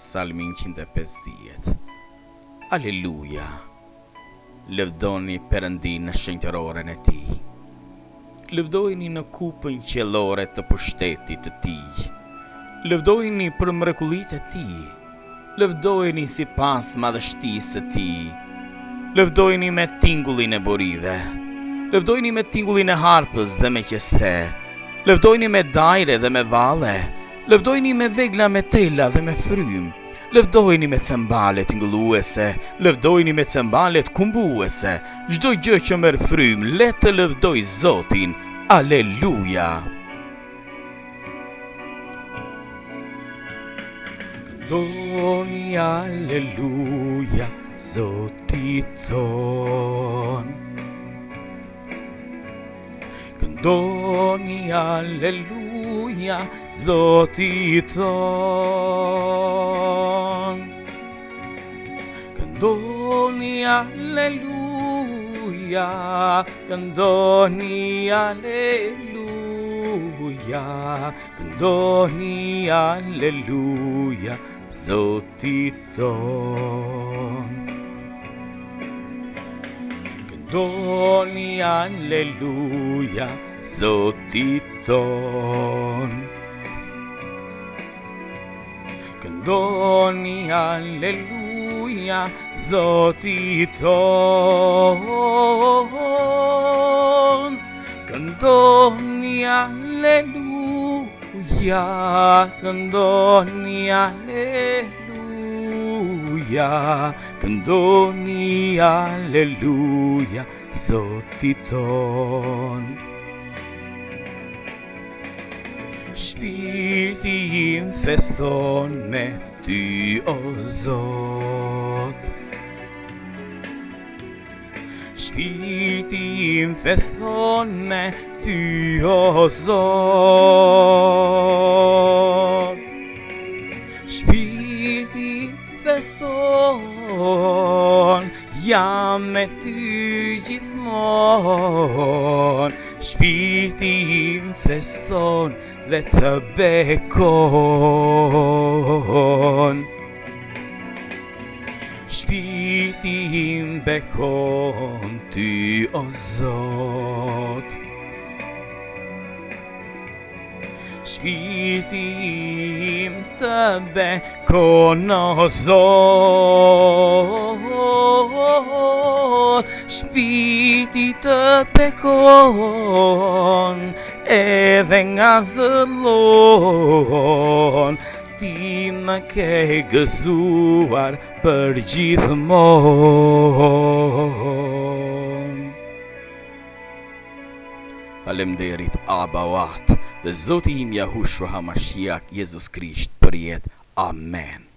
Salmin 150. Aleluja. Lëvdoni Perëndin në shenjtëroren e tij. Lëvdojini në kupën qiellore të pushtetit të tij. Lëvdojini për mrekullitë e tij. Lëvdojini sipas madhështisë së tij. Lëvdojini me tingullin e borive. Lëvdojini me tingullin e harpës dhe me qeste. Lëvdojini me dajre dhe me valle. Lëvdojini me vegla me tela dhe me frym. Lëvdojini me cembalet tingulluese. Lëvdojini me cembalet kumbuese. Çdo gjë që merr frym, le të lëvdoj Zotin. Aleluja. Këndoni aleluja Zotit ton. Këndoni aleluja Zotit ton. Këndoni aleluja, këndoni aleluja, këndoni aleluja Zotit ton. Këndoni aleluja Zotit ton. Këndoni aleluja Zotit ton. Këndoni aleluja, këndoni aleluja, këndoni aleluja Zotit ton. Shpirti im feston me ty, o Zot. Shpirti im feston me ty, o Zot. Shpirti im feston, jam me ty gjithmonë. Shpirti im feston dhe të bekon. Shpirti im bekon ty, o Zot. Shpirti im të bekon, o Zot. Shpirti të bekon, edhe nga zëllon. Ti më ke gëzuar për gjithmonë. Faleminderit Abawat dhe Zoti im Yahushua HaMashiach Jezus Krisht për jetë. Amen.